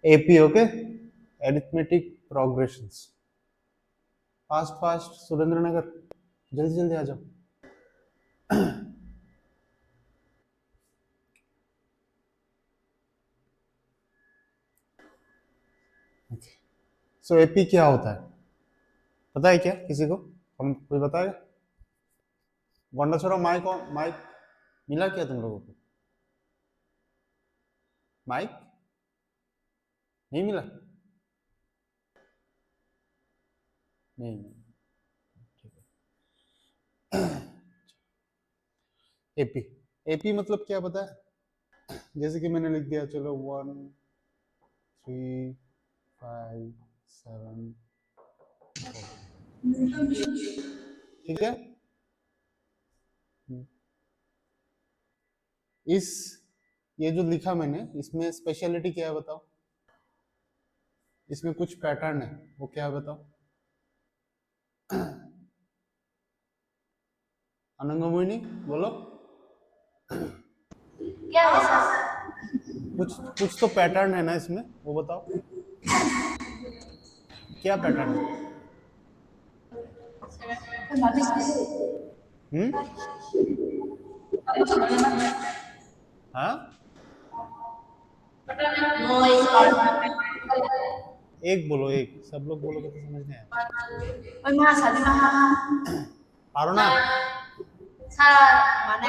AP okay, arithmetic progressions. Fast fast Surendra Nagar, जल्दी जल्दी आ जाओ। सो एपी क्या होता है, पता है क्या किसी को? हम कोई बताएगा? गोंडा छोरा माइक माइक मिला क्या तुम लोगों को? माइक नहीं मिला? नहीं नहीं, ठीक है। एपी, एपी मतलब क्या पता है? जैसे कि मैंने लिख दिया, चलो 1 3 5 7, ठीक है। इस ये जो लिखा मैंने, इसमें स्पेशलिटी क्या है बताओ? इसमें कुछ पैटर्न है, वो क्या है बताओ? अनंग मोहिनी बोलो। क्या है सर? कुछ कुछ तो पैटर्न है ना इसमें, वो बताओ क्या पैटर्न है? हाँ, नॉइज और एक बोलो, एक सब लोग बोलोगे तो समझ नहीं आएगा। ओय मा सादी मा पारो ना, सर माने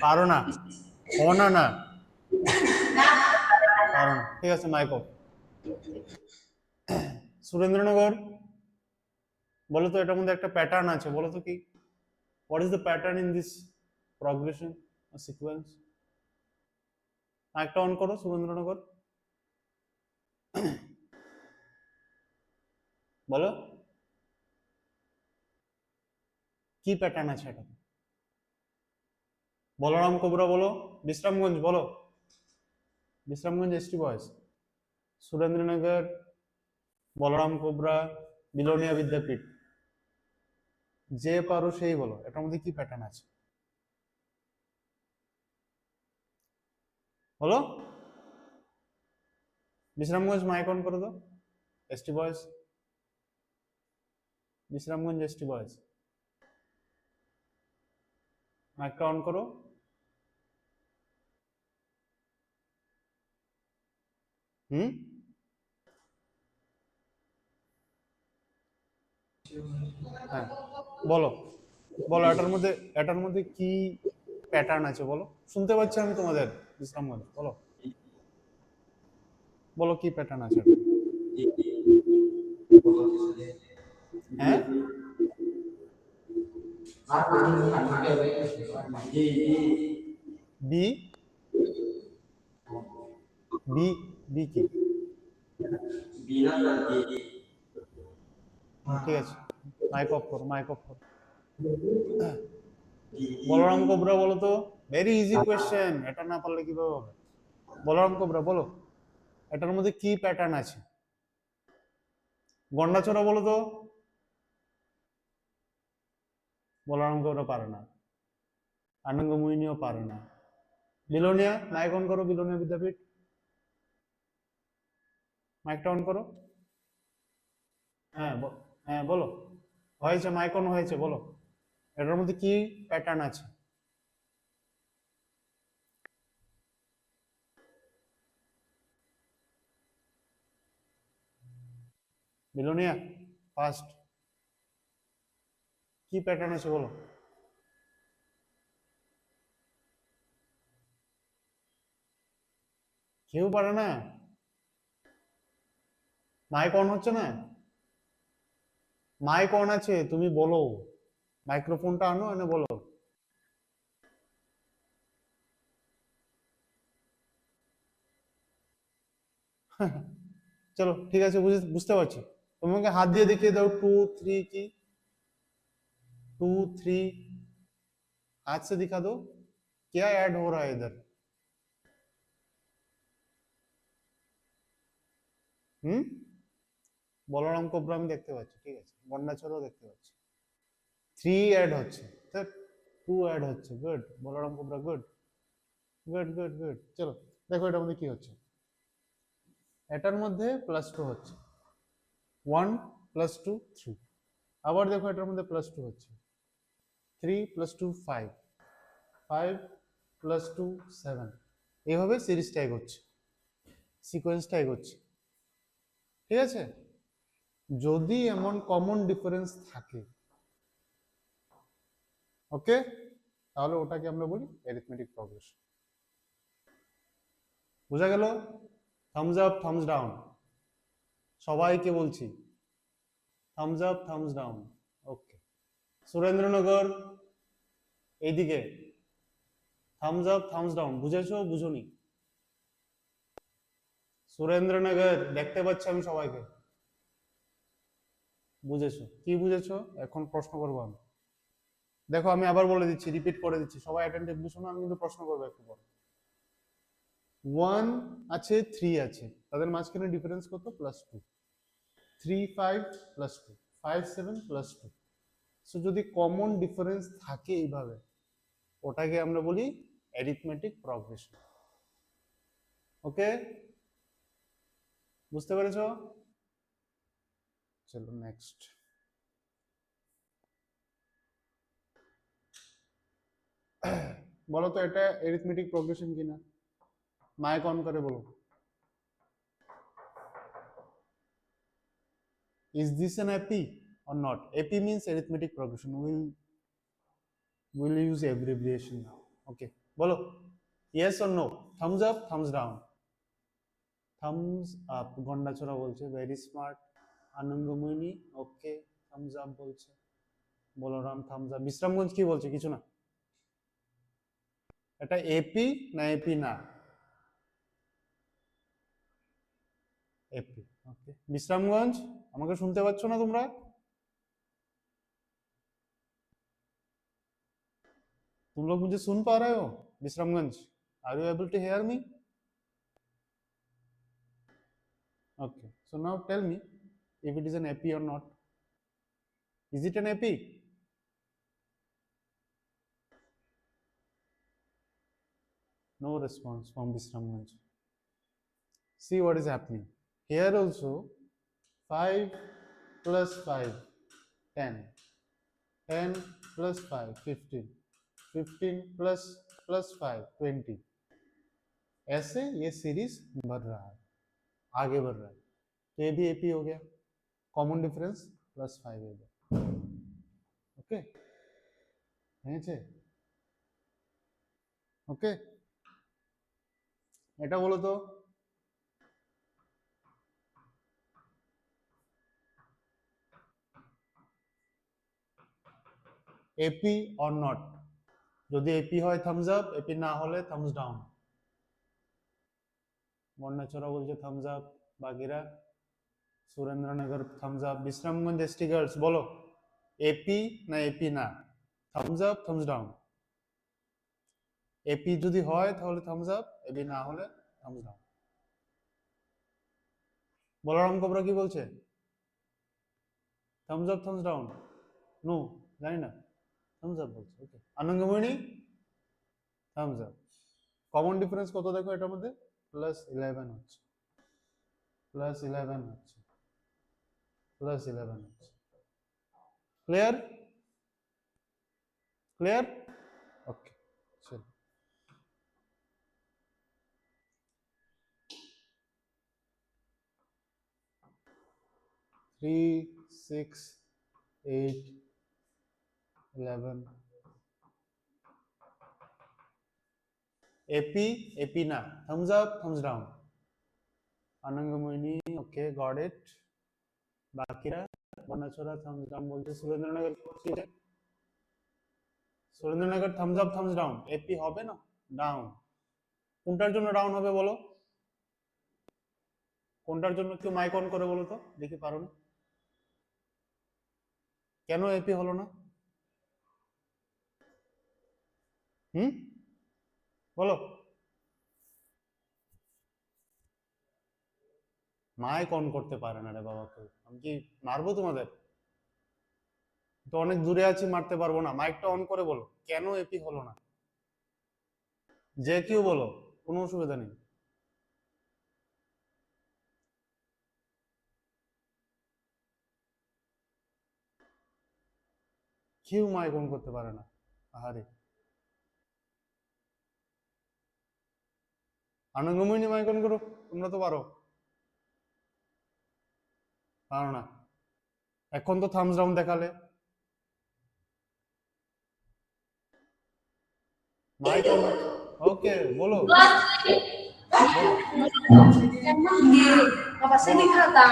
पारो ना, होना ना, पारो ना, ঠিক আছে মাইক অফ। সুরেন্দ্রনগর বলো তো, এটার মধ্যে একটা প্যাটার্ন আছে, বলো তো কি? What is the pattern in this progression sequence? মাইকটা অন করো সুরেন্দ্রনগর, বলো কি প্যাটার্ন আছে এটা? বলরাম কোবরা বলো, বিশ্রামগঞ্জ বলো, বিশ্রামগঞ্জ এসটি বয়েজ, সুরেন্দ্রনগর, বলরাম কোবরা, বিলোনিয়া বিদ্যাপীঠ, যে পারো সেই বলো, এটার মধ্যে কি প্যাটার্ন আছে বলো। বিশ্রামগঞ্জ মাইক অন করে দাও, ST boys, Bishramganj ST boys, মাইকটা অন করো। হুম, হ্যাঁ বলো, বলো এটার মধ্যে কি প্যাটার্ন আছে বলো, শুনতে পাচ্ছি আমি তোমাদের। বিশ্রামগঞ্জ বলো, বলো কি প্যাটার্ন আছে এটা? হ্যাঁ, বি, বি, বি কি? ঠিক আছে, মাইক অফ করো, মাইক অফ করো। বলরাম কোবরা বলো তো, ভেরি ইজি কোয়েশ্চেন, এটা না পারলে কিভাবে হবে? বলরাম কোবরা বলো, এটার মধ্যে কি প্যাটার্ন আছে? গন্ডাছড়া বলো তো। বলরাম কোবরা পারে না, আনন্দ মোহিনীও পারে না। বিলোনিয়া মাইক অন করো, বিলোনিয়া বিদ্যাপীঠ, মাইকটা অন করো। হ্যাঁ হ্যাঁ বলো, হয়েছে, মাইক অন হয়েছে, বলো এটার মধ্যে কি প্যাটার্ন আছে? বিলোনিয়া ফার্স্ট, কি প্যাটার্ন আছে বলো? কেউ পারে না? মাইক অন হচ্ছে না? মাইক অন আছে, তুমি বলো, মাইক্রোফোনটা আনো, এনে বলো। চলো ঠিক আছে, বুঝতে পারছি। তোমাকে হাত দিয়ে দেখিয়ে দাও, 2 3 की 2 3, हाथ से दिखा दो क्या ऐड हो रहा है इधर। হুম, বলরাম কোবরা আমি দেখতে পাচ্ছি, ঠিক আছে, গন্ডাছড়াও দেখতে পাচ্ছি, 3 অ্যাড হচ্ছে, 2 অ্যাড হচ্ছে, good, Balram Kobra good, good good good. চলো দেখো এটার মধ্যে কি হচ্ছে। এটার মধ্যে +2 হচ্ছে 1 + 2 3, আবার দেখো এটার মধ্যে +2 হচ্ছে 3 + 2 5, 5 + 2 7, এইভাবে সিরিজটা এগোচ্ছে, সিকোয়েন্সটা এগোচ্ছে। ঠিক আছে, যদি এমন কমন ডিফারেন্স থাকে, ওকে, তাহলে ওটাকে আমরা বলি অ্যারিথমেটিক প্রগ্রেশন। বোঝা গেল? থামস আপ, থামস ডাউন, সবাইকে বলছি, থামস আপ, থামস ডাউন। ওকে, সুরেন্দ্রনগর এইদিকে, থামস আপ, থামস ডাউন, বুঝেছো বুঝোনি? সুরেন্দ্রনগর দেখতে পাচ্ছি আমি সবাইকে, বুঝেছো? কি বুঝেছো? এখন প্রশ্ন করবো আমি। দেখো আমি আবার বলে দিচ্ছি, রিপিট করে দিচ্ছি, সবাই অ্যাটেন্টিভলি শোনো, আমি কিন্তু প্রশ্ন করবো একটু পর। 1 আছে, 3 আছে, তাদের মাঝখানে ডিফারেন্স কত? +2। 3 5 +2, 5 7 +2। সো যদি কমন ডিফারেন্স থাকে এইভাবে, ওটাকে আমরা বলি অ্যারিথমেটিক প্রগ্রেশন। ওকে, বুঝতে পেরেছো? চলো নেক্সট। বলো তো এটা অ্যারিথমেটিক প্রগ্রেশন কিনা, মাইক অন করে বলো। Is this an AP or not? AP means arithmetic progression. We'll use abbreviation now. Okay. বলো yes or no. Thumbs up, thumbs down. Thumbs up. Gandacherra বলছে very smart. আনন্দময়ী ওকে thumbs up বলছে। Balaram thumbs up. Bishramganj কি বলছে? কিছু না। এটা এপি না AP না? এপি। ওকে। বিশ্রামগঞ্জ আমাকে শুনতে পাচ্ছ না তোমরা? तुम लोग मुझे सुन पा रहे हो? Bishramganj, are you able to hear me? Okay, so now tell me if it is an AP or not. Is it an AP? No response from Visramganj. See what is happening. Here also 5 plus 5 10, 10 plus 5 15, 15 plus 5 20, ऐसे ये series बढ़ रहा है, आगे बढ़ रहा है। तो ये भी AP हो गया, कॉमन डिफरेंस +5 हो गया। ओके, ওকে, এটা বলো তো এপি অর নট? যদি এপি হয় থামস আপ, এপি না হলে থামস ডাউন। বন্যাচড়া বলছে থামস আপ, বাকিরা Surendranagar thumbs up, Bishramganj ST girls বলো এপি না এপি না? Thumbs up, thumbs down. AP যদি হয় তাহলে থামস আপ, এপি না হলে থামস ডাউন। বলরাম কোবরা কি বলছে? Thumbs up, thumbs down? No, জানি না, থামস আপ বলছে। Okay, Anandamani thumbs up. Common difference কত দেখো এটার মধ্যে? +11 হচ্ছে, +11 হচ্ছে, +11 হচ্ছে। ক্লিয়ার? ক্লিয়ার? ওকে, চলো। थ्री 6 8 11 एपी एपी ना, thumbs up thumbs down. Anangamohini okay got it. बाकीरा বনাচড়া থামস ডাউন বলছে। সুরেন্দ্রনগর কি বলছে? Surendranagar thumbs up thumbs down. AP হবে না, ডাউন। কোনটার জন্য ডাউন হবে বলো? কোনটার জন্য? একটু মাইক অন করে বলো তো দেখি, পারো না? কেন এপি হলো না? বলো। মাইক অন করতে পারে না রে বাবা, কেউ। আমি কি মারবো তোমাদের? তো অনেক দূরে আছি, মারতে পারবো না। মাইকটা অন করে বলো কেন এপি হলো না, যে কেউ বলো, কোনো অসুবিধা নেই। কিউ মাইক অন করতে পারে না, আহারে। আনন্দময়ী মাইক অন করো, তোমরা তো পারো। পারো না, এখন তো থামস ডাউন দেখালে। মাইক অন, ওকে বলো বলো। Apa sih dikata?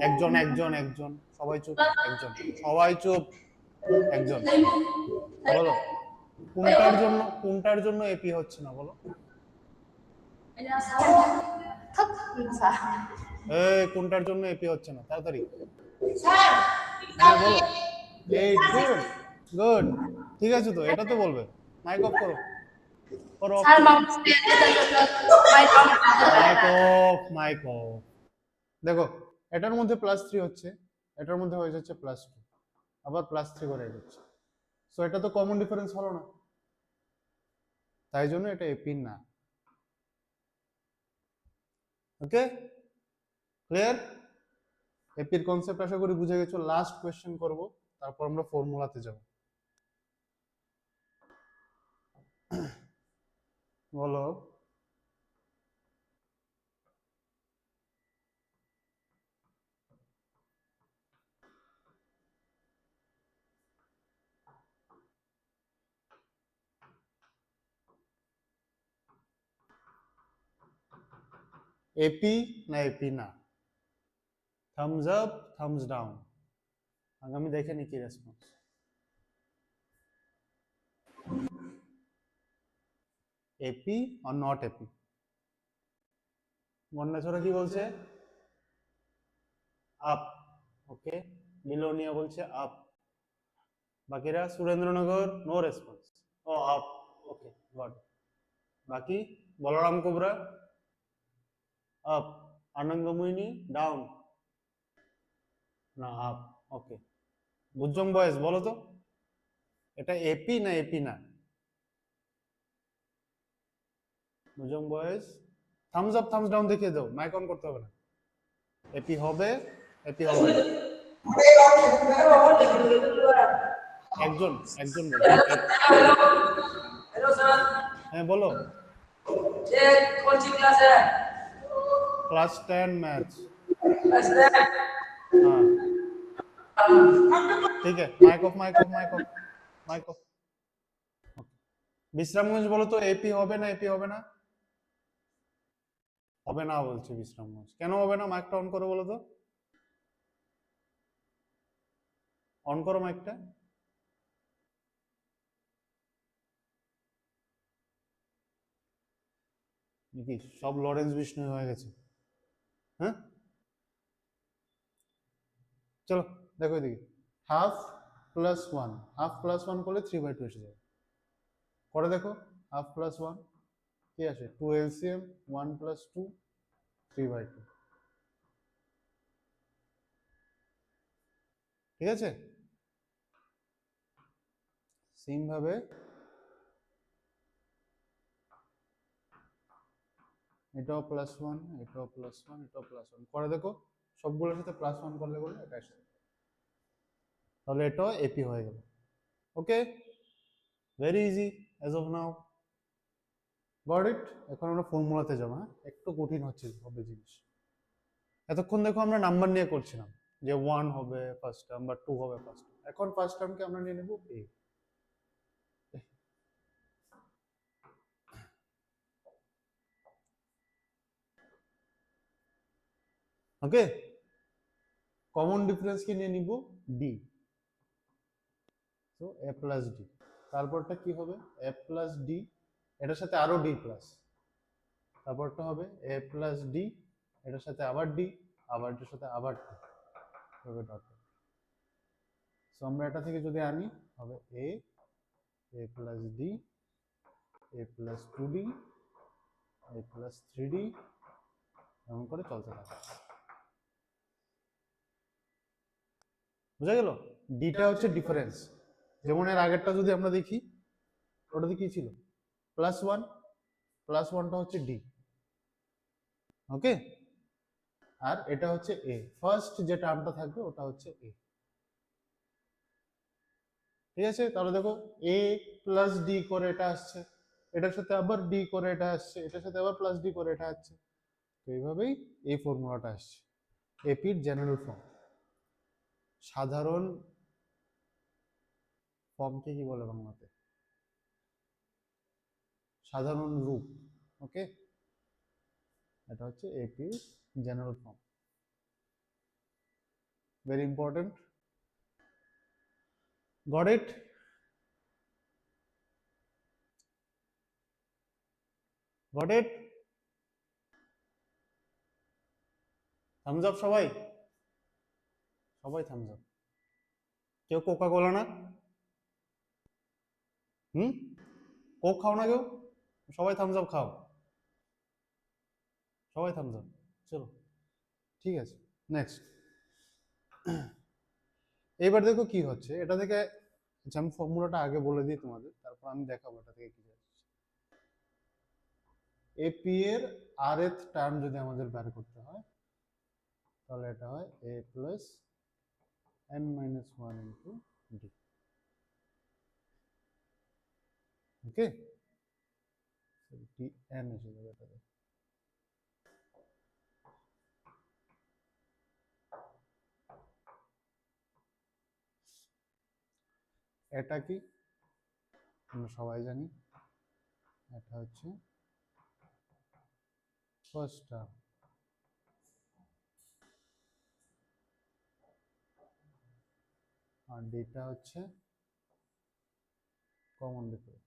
একজন একজন একজন, সবাই চুপ, একজন, সবাই চুপ, একজন বলো। কোনটার জন্য এপি হচ্ছে না বলো? Thất bisa. এই কোনটার জন্য এপি হচ্ছে না, তাড়াতাড়ি হ্যাঁ বলো। এই গুড, গুড, ঠিক আছে তো, এটা তো বলবে। মাইক অফ করো, করো অফ Sal করো। mau main on. Mic off, mic off. দেখো, এটার মধ্যে +3 হচ্ছে, এটার মধ্যে হয়ে যাচ্ছে +2, আবার +3 করে যাচ্ছে। সো এটা তো কমন ডিফারেন্স হলো না, তাই জন্য এটা এপি না। ওকে, ক্লিয়ার? এপির কনসেপ্ট আশা করি বুঝে গেছো। লাস্ট কোশ্চেন করব, তারপর আমরা ফর্মুলাতে যাব। বলো। এপি না এপি না? Thumbs up, thumbs down. আগামী দেখে নি কি response. AP or not AP? Bonyachara কি বলছে? আপ। ওকে, বিলোনিয়া বলছে আপ। বাকিরা সুরেন্দ্রনগর নো রেসপন্স। ও আপ, ওকে গড। বাকি বলরাম কোবরা আপ, আনন্দমোহিনী ডাউন না আপ। ওকে, বুজং বয়েস বলো তো, এটা এপি না এপি না? বুজং বয়েস থামস আপ থামস ডাউন দেখিয়ে দাও, মাইক অন করতে হবে না। এপি হবে, এপি হবে না? একজন একজন বলো। Hello sir. হ্যাঁ বলো। ये कौन सी क्लास है? Class 10 maths. क्लास 10। हाँ ठीक है, mic off, mic off, mic off, mic off. Bishramganj বলো তো, এপি হবে না এপি হবে না? হবে না বলছে বিশ্রামগঞ্জ। কেন হবে না? মাইকটা অন করো বলো তো, অন করো মাইকটা। নাকি সব লরেন্স বিষ্ণু হয়ে গেছে? হ্যাঁ চলো দেখো এদিকে। হাফ প্লাস 1, হাফ প্লাস 1 করলে 3/2 এসে যাবে। করে দেখো, হাফ প্লাস 1 কি আসে? 2 এলসিএম, 1 প্লাস 2, 3/2। ঠিক আছে, সেম ভাবে এটাও +1, এটাও +1, এটাও +1 করে দেখো। সবগুলোর সাথে +1 করলে বলে এটা আসে, তাহলে এটাও এপি হয়ে গেল। Okay, very easy as of now, got it. এখন আমরা ফর্মুলাতে যাবো। হ্যাঁ, একটু কঠিন হচ্ছে হবে জিনিস। এতক্ষণ দেখো আমরা নাম্বার নিয়ে করছিলাম, যে 1 হবে ফার্স্ট টার্ম বা 2 হবে ফার্স্ট টার্ম। এখন ফার্স্ট টার্মকে আমরা নিয়ে নেব এ। ওকে, কমন ডিফারেন্স কি নিয়ে নিব? ডি। তো এ প্লাস ডি, তারপরটা কি হবে? এ প্লাস ডি, এটার সাথে আরো ডি প্লাস, তারপরটা হবে এ প্লাস ডি, এটার সাথে আবার ডি, আবার এটার সাথে আবার ডি, হবে ডট। সো আমরা এটা থেকে যদি আনি, হবে এ, এ প্লাস ডি, এ প্লাস 2ডি, এ প্লাস 3ডি, এমন করে চলতে থাকে। বুঝা গেল? ডিটা হচ্ছে ডিফারেন্স। যেমন এর আগেরটা যদি আমরা দেখি, ওটাতে কি ছিল? +1, +1টা হচ্ছে ডি। ওকে, আর এটা হচ্ছে এ, ফার্স্ট যে টার্মটা থাকবে ওটা হচ্ছে এ। ঠিক আছে, তাহলে দেখো a প্লাস ডি করে এটা আসছে, এটার সাথে আবার ডি করে এটা আসছে, এটার সাথে আবার প্লাস ডি করে এটা আসছে। তো এইভাবেই এই ফর্মুলাটা আসছে, এপির জেনারেল ফর্ম। সাধারণ ফর্মকে কি বলে বাংলাতে? সাধারণ রূপ। ওকে, এটা হচ্ছে এপির general form, very important. Got it? Got it? Thumbs up সবাই, সবাই থামস আপ। কেউ কোকা কোলা না? কোক খাও না কেউ? সবাই থামস আপ খাও, সবাই থামস আপ। চলো ঠিক আছে, নেক্সট। এইবার দেখো কি হচ্ছে এটা থেকে। আচ্ছা, আমি ফর্মুলাটা আগে বলে দিই তোমাদের, তারপর আমি দেখাবো এটা থেকে কি যাচ্ছে। এপি এর আরএথ টার্ম যদি আমাদের বের করতে হয়, তাহলে এটা হয় a plus n minus 1 into D. Okay, D N এসে যাবে এটাতে। এটা কি আমরা সবাই জানি, এটা হচ্ছে ফার্স্ট টার্ম, আর ডিটা হচ্ছে কমন ডিফারেন্স।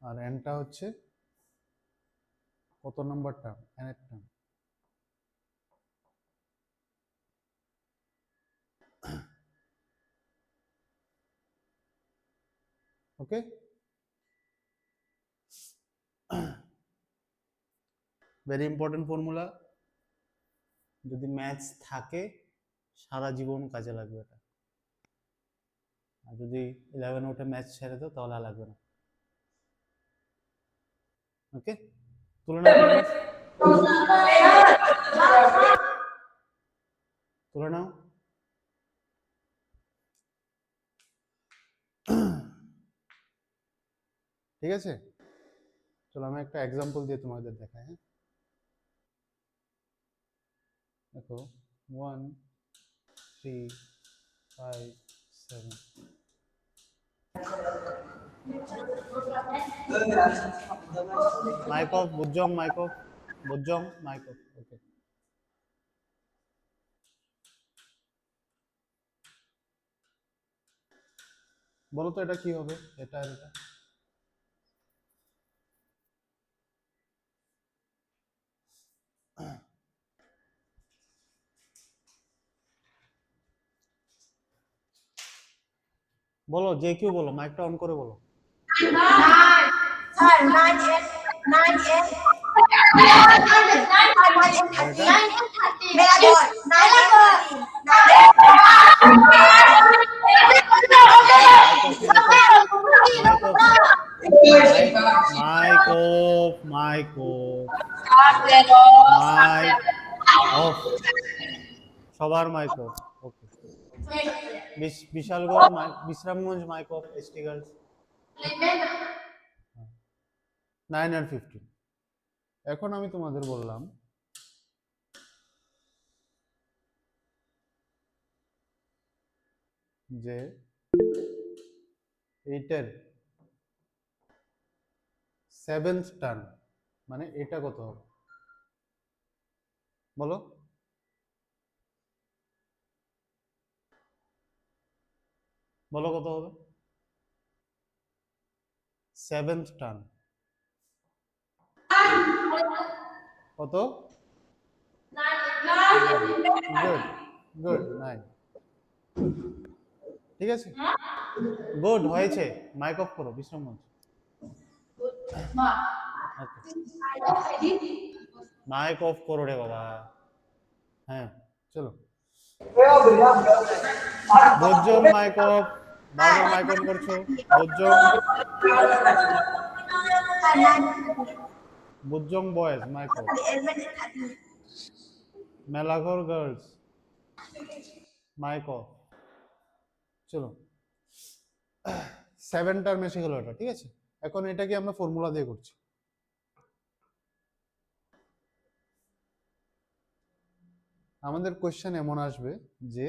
আর এনটা হচ্ছে কত নাম্বার টার্ম? এন এর টার্ম। ওকে, ভেরি ইম্পর্টেন্ট ফর্মুলা। যদি ম্যাথস থাকে সারা জীবন কাজে লাগবে এটা, আর যদি 11 উঠে ম্যাথস ছেড়ে দাও তাহলে আর লাগবে না। ওকে, তুলে নাও, তুলে নাও। ঠিক আছে, চলো আমি একটা এক্সাম্পল দিয়ে তোমাদের দেখাই। হ্যাঁ, দেখো 1 3 5 7। Mic off, Bujong mic off, Bujong mic off. Okay, বলো তো এটা কি হবে? এটা আর এটা বলো, যে কেউ বলো, মাইকটা অন করে বলো। Mic off, mic off, mic off, সবার mic off. Okay, Bishalgarh Bishramganj mic off, ST girls 9 আর 15। এখন আমি তোমাদের বললাম যে এইটার 7th টার্ম মানে এটা কত হবে বলো? বলো কত হবে 7th টার্ম? কত? Good, good, 9। ঠিক আছে, গুড হয়েছে। মাইক অফ করো বিশ্রামগঞ্জ। মাইক অফ করো রে বাবা। হ্যাঁ, চলো বোঝজন মাইক অফ, বারবার মাইক অন করছো বোঝজন। বুজং বয়েজ মাইকো, মেলাঘর গার্লস মাইকো। চলো 7 টার্ম এসে গেল এটা, ঠিক আছে। এখন এটাকে আমরা ফর্মুলা দিয়ে করছি। আমাদের কোশ্চেন এমন আসবে যে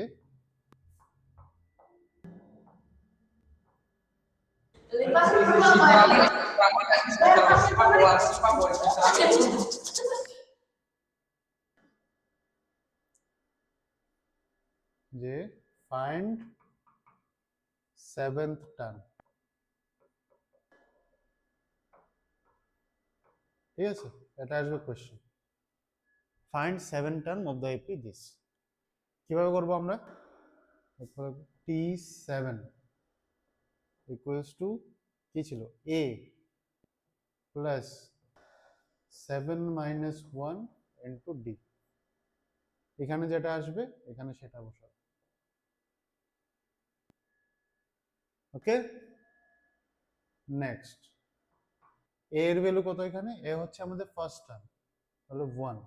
যে ফাইন্ড 7th টার্ম, ঠিক আছে, এটা আসবে question. Find 7 term of the AP this. কিভাবে করবো আমরা? T7 ইকুয়ালস টু কি ছিল, a plus 7 minus 1 into d। এখানে যেটা আসবে এখানে সেটা বসাবো। ওকে, নেক্সট a এর ভ্যালু কত? এখানে a হচ্ছে আমাদের ফার্স্ট টার্ম, তাহলে 1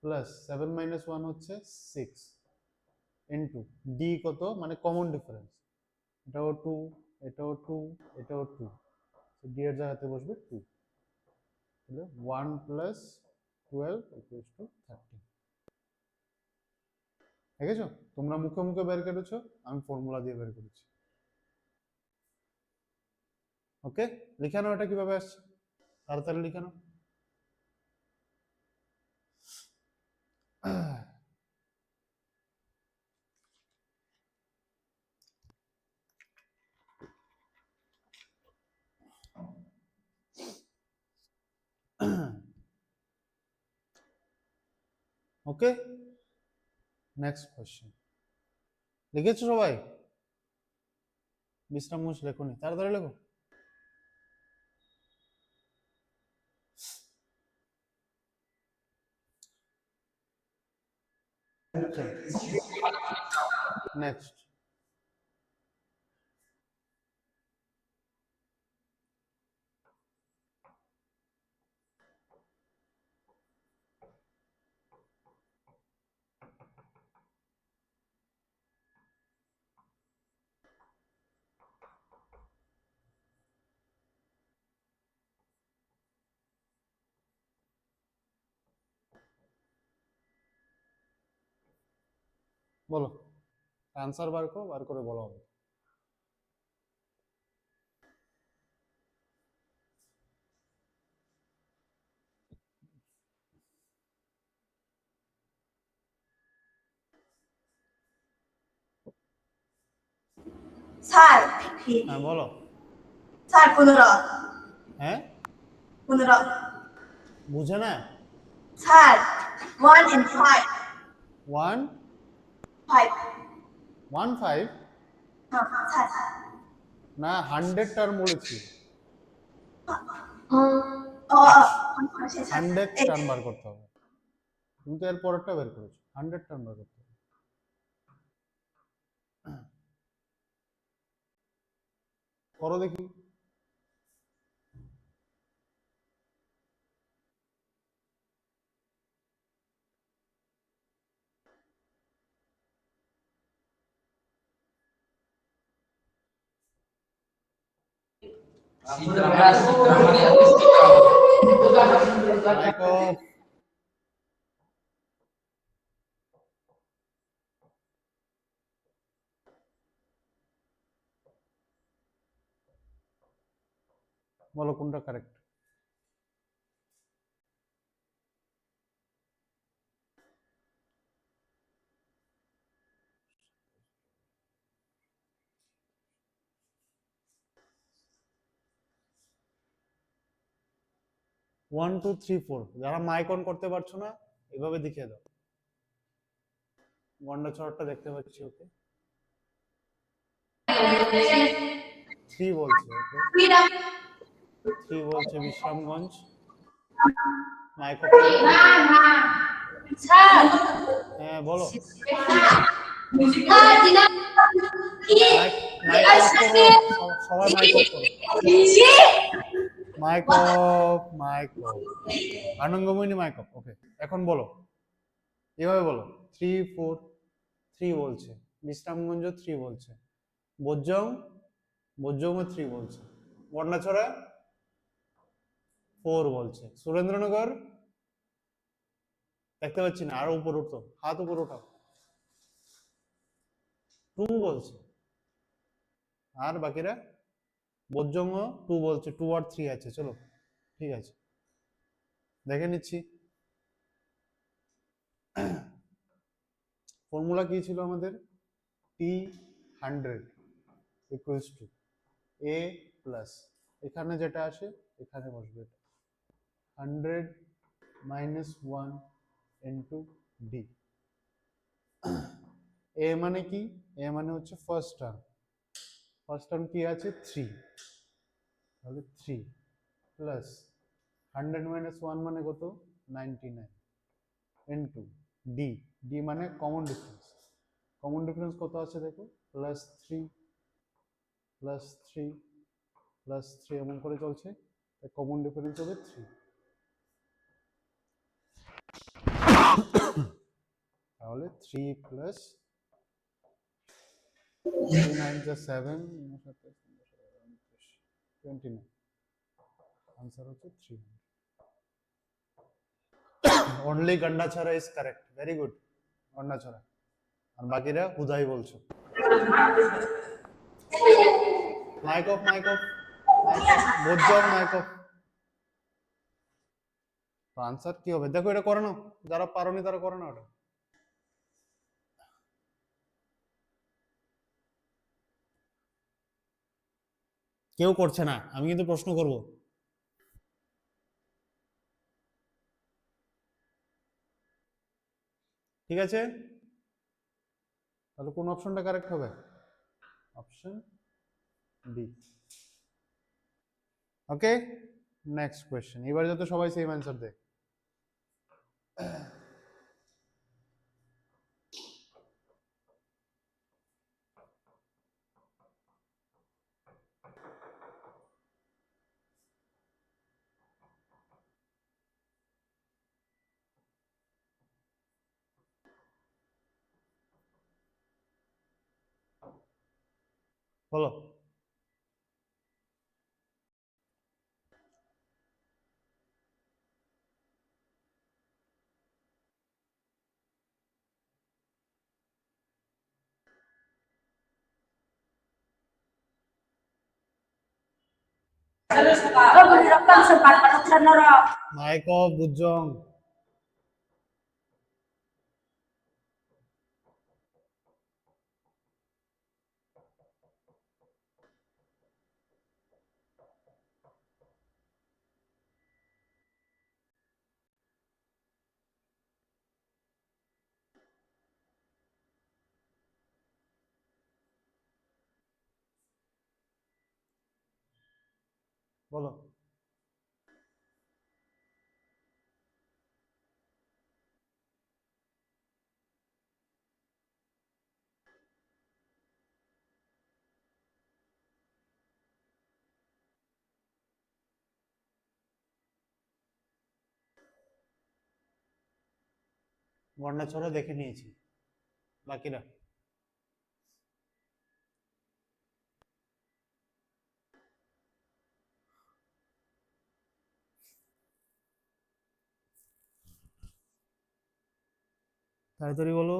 প্লাস 7 মাইনাস 1 হচ্ছে 6 ইন্টু d কত, মানে কমন ডিফারেন্স, এটাও 2, এটাও 2, এটাও 2, d এর জায়গাতে বসবে 2, তাহলে 1 প্লাস 12 ইকুয়ালস টু 30। দেখেছো, তোমরা মুখে মুখে বের করেছো, আমি ফর্মুলা দিয়ে বের করেছি। ওকে, লিখে নাও এটা কিভাবে আসছে, তাড়াতাড়ি লিখে নাও। ওকে, নেক্সট কোশ্চেন। লিখেছো সবাই? বিশ্রামগঞ্জ লেখনি, তাড়াতাড়ি লেখো। নেক্সট বলো, আনসার বার করো, বার করে বলো হবে। স্যার হ্যাঁ বলো। স্যার 15। হ্যাঁ 15 বুঝে না? স্যার 1 and 5 1 5 1 5 হ্যাঁ স্যার না 100 টার্ম বলেছি, ও 100 টার্ম বার করতে হবে। তুমি তো এর পরেরটা বের করেছো, 100 টার্ম বার করতে হবে। করো দেখি। Mic off. বলো কোনটা correct. One two three four, যারা মাইক অন করতে পারছো না এভাবে দেখিয়ে দাও। গন্ডা ছড়াটা দেখতে পাচ্ছি, ওকে। 3 বলছে, ওকে 3 বলছে বিশ্রামগঞ্জ। মাইক অফ করো। স্যার হ্যাঁ বলো। স্যার দিনা মাইক অফ করো, সবাই মাইক অফ করো। মাইকপ আনন্দময়ী মাইকপ। ওকে, এখন বলো, এভাবে বলো। 3 4 3 বলছে, বিশ্রামগঞ্জ 3 বলছে, বোজ্জং 3 বলছে, বর্ণাছড়া 4 বলছে, সুরেন্দ্রনগর দেখতে পাচ্ছি না, আরো উপর উঠো, হাত উপর উঠাও, 2 বলছে। আর বাকিরা? বোজ্জং 2 বলছে, 2 আর 3 আছে। চলো ঠিক আছে, দেখে নিচ্ছি। ফর্মুলা কি ছিল আমাদের? T100 equals to A plus, এখানে যেটা আসে এখানে বসবে, এটা 100 মাইনাস 1 ইন্টু D। A মানে কি? A মানে হচ্ছে ফার্স্ট টার্ম। ফার্স্ট টার্ম কি আছে? 3, তাহলে 3 প্লাস 100 মাইনাস 1 মানে কত? 99 ইন্টু D। D মানে কমন ডিফারেন্স। কমন ডিফারেন্স কত আছে দেখো? প্লাস 3 প্লাস 3 প্লাস 3 এমন করে চলছে, কমন ডিফারেন্স হবে 3। তাহলে 3 প্লাস 3 9 7 29, आंसर হচ্ছে 300। Only Gandachara is correct. Very good, Gandachara. আর বাকিরা হুদাই বলছো। Mic off, mic off, Bujong mic off. তো আনসার কি হবে দেখো, এটা করে নাও, যারা পারোনি তারা করে নাও। ওটা কেউ করছে না, আমি কিন্তু প্রশ্ন করব। ঠিক আছে, তাহলে কোন অপশনটা কারেক্ট হবে? Option B. Okay, next question. এবার যাতে সবাই সেম অ্যান্সার দেয়। বলো। Mic off, Bujong. বলো। বর্ণাছড়া দেখে নিয়েছি, বাকিরা? তাড়াতাড়ি বলো,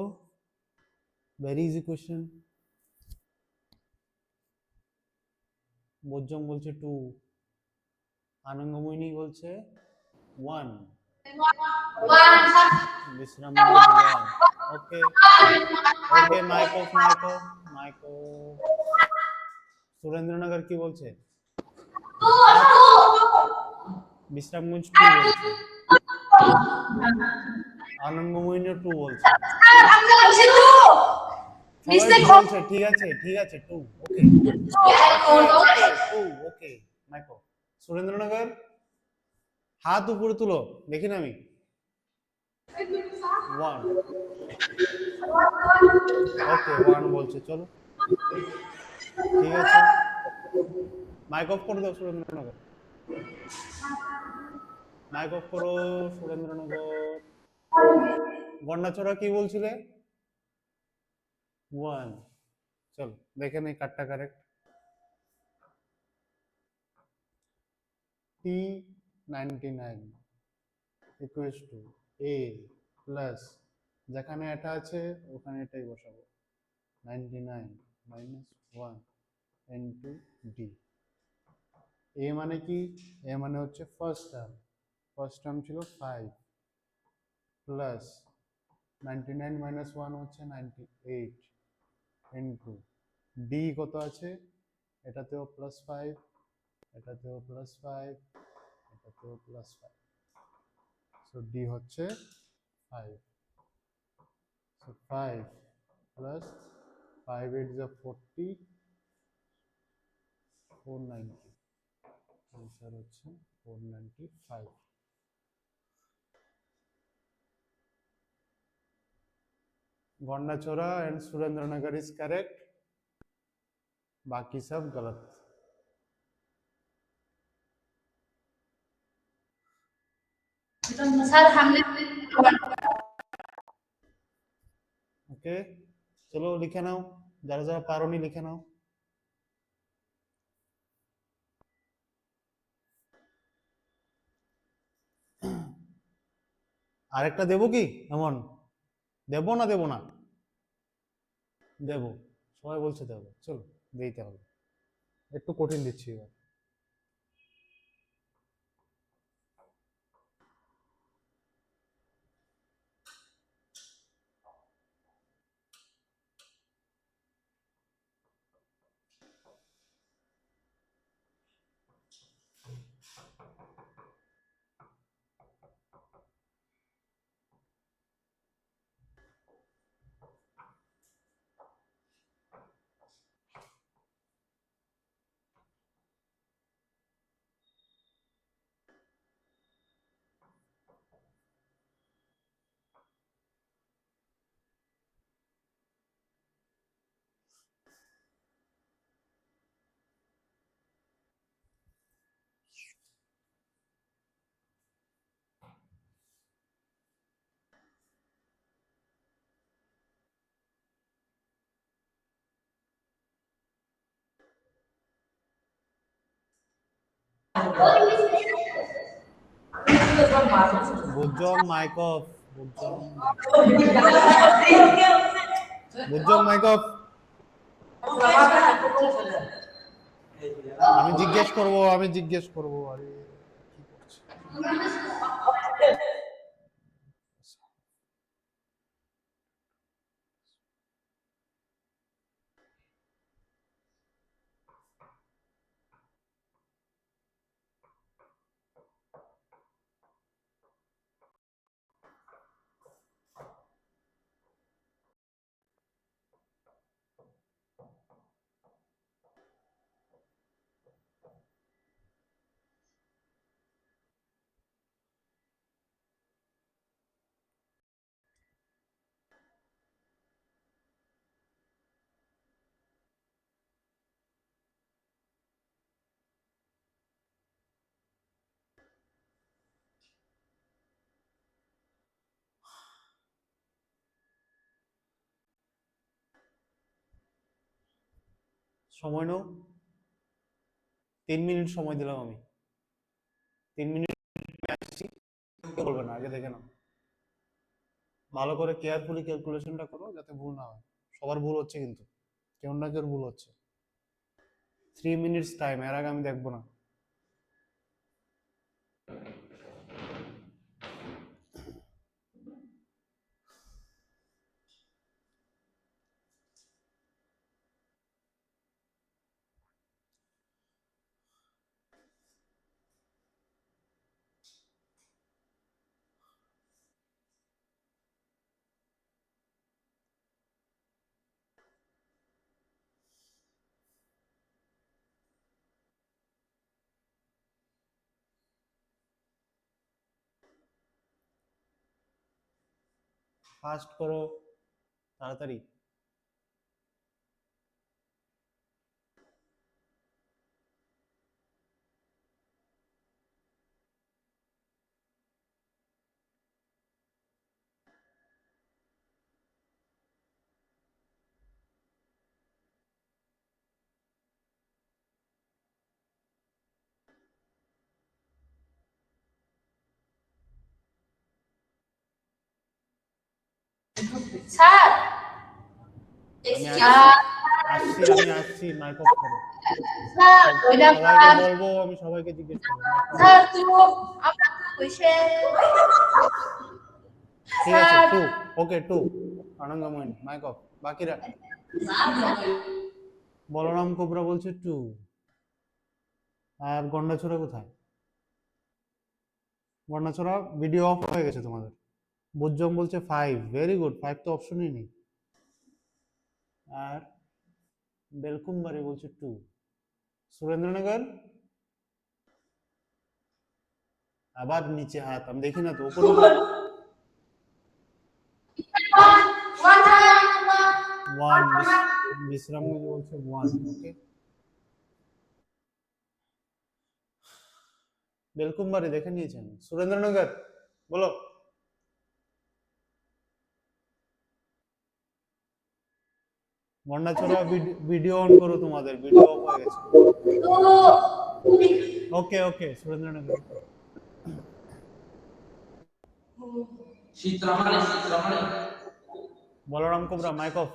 ভেরি ইজি কোয়েশ্চেন। বোজ্জং বলছে 2, আনন্দময়ী বলছে 1, Bishram 1। Okay okay, mic off, mic off, mic off. Surendranagar কি বলছে? বিশ্রামগঞ্জ 2 বলছে, আনন্দময়ী 2 বলছে, সবাই 2 বলছে। ঠিক আছে ঠিক আছে, 2। ওকে 2। ওকে, মাইক অফ। সুরেন্দ্রনগর হাত উপরে তুলো, দেখি না আমি। 1। ওকে 1 বলছে, চলো ঠিক আছে। মাইক অফ করে দাও সুরেন্দ্রনগর। মাইক অফ করো সুরেন্দ্রনগর। গন্ডাছড়া কি বলছিলে? 1। চলো দেখে নেই কারটা correct. T99 equals to A plus যেখানে এটা আছে ওখানে এটাই বসাবো, 99 মাইনাস 1 ইন্টু ডি। এ মানে কি? এ মানে হচ্ছে ফার্স্ট টার্ম ছিল 5 প্লাস 99 মাইনাস 1 হচ্ছে 98 ইন্টু ডি কত আছে, এটাতেও +5, এটাতেও +5, এটাতেও +5, সো ডি হচ্ছে 5। সো 5 প্লাস 5 8 যা 40, 490, आंसर হচ্ছে 495। गौंडाचोरा एंड सुरेंद्रनगर इज करेक्ट, बाकी सब गलत। স্যার সামনে ओके चलो लिखे नाओ, যারা যারা পারোনি লিখে নাও। আরেকটা দেবো কি এমন? দেবো না দেবো না? দেবো, সবাই বলছে দেবো, চলো দিতে হবে। একটু কঠিন দিচ্ছি এবার। Bujong mic off, Bujong mic off, Bujong mic off. আমি জিজ্ঞেস করব, আমি জিজ্ঞেস করব। আরে কি করছে? সময় নাও, 3 মিনিট সময় দিলাম আমি। 3 মিনিট আসছি, বলবে না, আগে দেখে নাও। ভালো করে কেয়ারফুলি ক্যালকুলেশনটা করো যাতে ভুল না হয়। সবার ভুল হচ্ছে কিন্তু, কেউ না কেউ ভুল হচ্ছে। 3 মিনিটস টাইম, এর আগে আমি দেখবো না। ফাস্ট করো, তাড়াতাড়ি। স্যার আমি আসছি মাইক অফ করো। স্যার ওইটা সবাইকে বলবো, আমি সবাইকে জিজ্ঞেস করবো। স্যার তো আমরা তো কইছে ঠিক আছে, 2 ওকে 2 আনন্দময়ী মাইক অফ। বাকিরা বলরাম কোবরা বলছে 2, আর গন্ডাছড়া কোথায়? গন্ডাছড়া ভিডিও অফ হয়ে গেছে তোমাদের। বুজ্জম বলছে 5, ভেরি গুড, 5 তো অপশনই নেই। আর বেলকুমবাড়ি বলছে 2, সুরেন্দ্রনগর আবার নিচে হাত, আমি দেখি না তো, উপরে ওয়ান, বিশ্রামগঞ্জ বলছে 1, ওকে। বেলকুমবাড়ি দেখে নিয়েছেন। সুরেন্দ্রনগর বলো। গন্ডাছড়া ভিডিও অন করো, তোমাদের ভিডিও অফ হয়ে গেছে। Okay okay Surendranagar. Shitramani. Balaram Kobra mic off,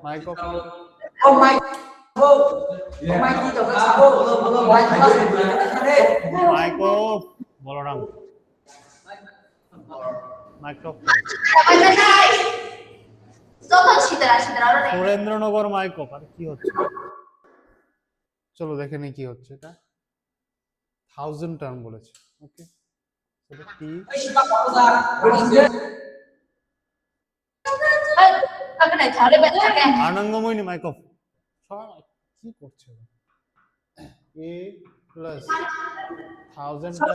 mic off. Oh my. Oh my dito ka sabo. Mic off Balaram, mic off. Surendranagar mic off. আর কি হচ্ছে? চলো দেখে নি কি হচ্ছে। এটা 1000 টার্ম বলেছে, ওকে। সেটা কি? আনন্দময়ী মাইক অফ। কি করছে? এ প্লাস 1000টা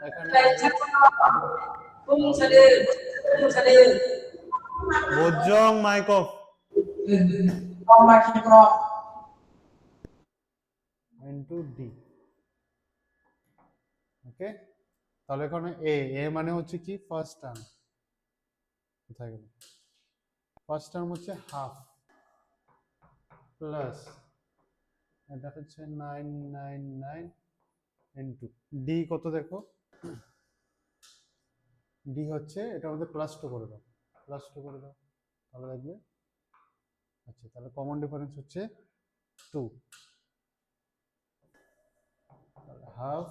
এখানে বজ্জং মাইক অফ। ইনটু ডি, ওকে। তাহলে এখানে এ মানে হচ্ছে কি ফার্স্ট টার্ম, কোথায় গেল? ফার্স্ট টার্ম হচ্ছে হাফ প্লাস এটা হচ্ছে 999 ইনটু ডি কত দেখো, ডি হচ্ছে এটা মধ্যে প্লাস 2 করে দাও, প্লাস 2 করে দাও, তাহলে দেখবে। আচ্ছা, তাহলে কমন ডিফারেন্স হচ্ছে 2, তাহলে হাফ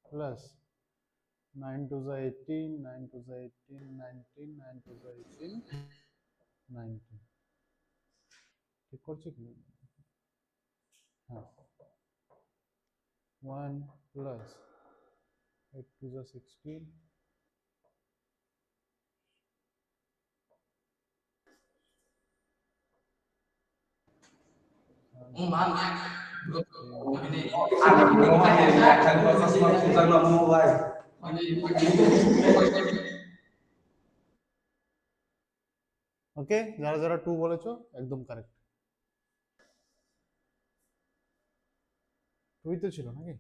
প্লাস 9 2 যা 18, 9 2 যা 18, 19, 9 2 যা 18, 19। ঠিক করছি কি? হ্যাঁ, 1 প্লাস 8 2 যা 16, ওকে। যারা যারা 2 বলেছো একদম কারেক্ট। 2 তো ছিল নাকি?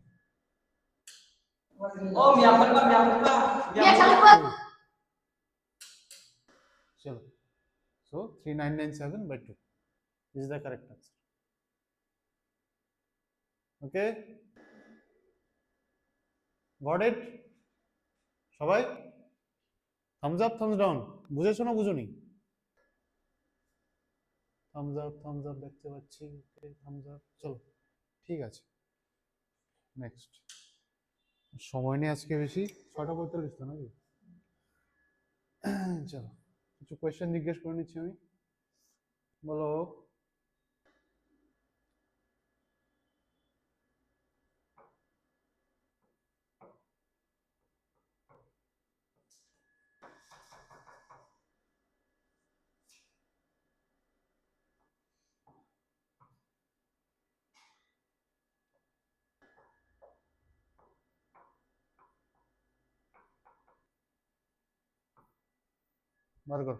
Oh, miyapal pa. চলো, so 3997/2 is the correct answer. Okay, got it? সবাই থামস আপ থামস ডাউন, বুঝেছো না বুঝোনি? থামস আপ দেখতে পাচ্ছি, ওকে থামস আপ। চলো ঠিক আছে, নেক্সট। সময় নেই আজকে বেশি, 6:45 তো নাকি? চলো কিছু কোয়েশ্চেন জিজ্ঞেস করে নিচ্ছি আমি। বলো বার করো।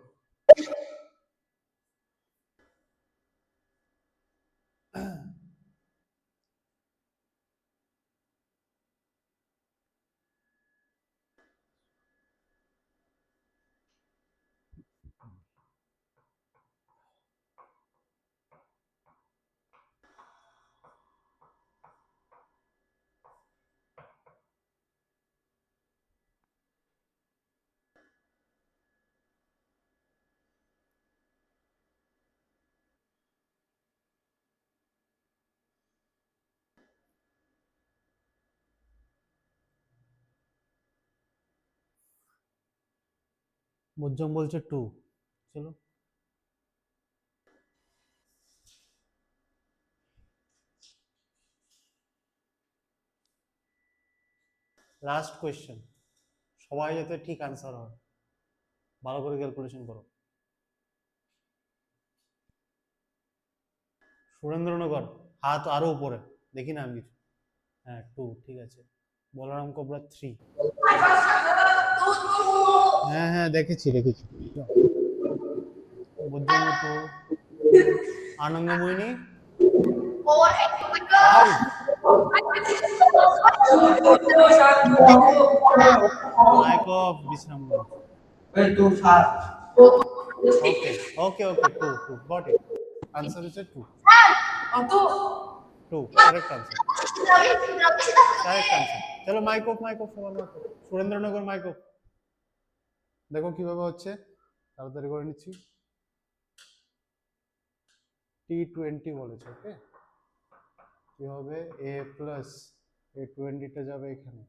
মুজ্জম বলছে 2। চলো লাস্ট কোয়েশ্চেন, সবাই যাতে ঠিক আনসার হয়, ভালো করে ক্যালকুলেশন করো। সুরেন্দ্রনগর, হাত আরো উপরে, দেখি না আমি কিছু। হ্যাঁ 2, ঠিক আছে। বলরাম কোবরা 3। হ্যাঁ হ্যাঁ দেখেছি দেখেছি। বুদ্ধমু 2, Anandamayini 5। Mic off Bishramganj. Itu sat. Okay okay okay 2 got it. Answer হচ্ছে 2। Untuk 2 correct answer, correct answer. চলো মাইক অফ সবার mic off. Surendranagar mic off. দেখো কিভাবে হচ্ছে, তাড়াতাড়ি করে নিচ্ছি। T20 বলেছে, ওকে। কি হবে, a প্লাস a 20টা যাবে এখানে,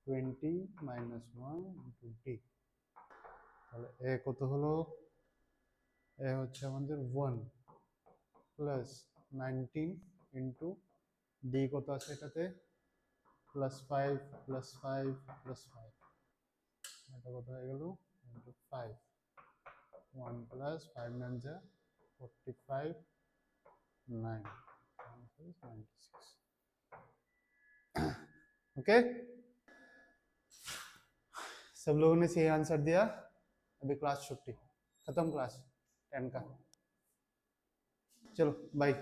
20 মাইনাস 1 ইন্টু d। তাহলে a কত হলো, a হচ্ছে আমাদের 1 প্লাস 19 ইন্টু d কত আছে এটাতে, প্লাস 5 প্লাস 5 প্লাস 5, এটা কত হয়ে গেল, ইন্টু 5, 1 প্লাস 5 9 যা 45, 9 96। ओके, सब लोगों ने सही आंसर दिया। अभी क्लास छुट्टी खत्म, क्लास 10 का। चलो बाय।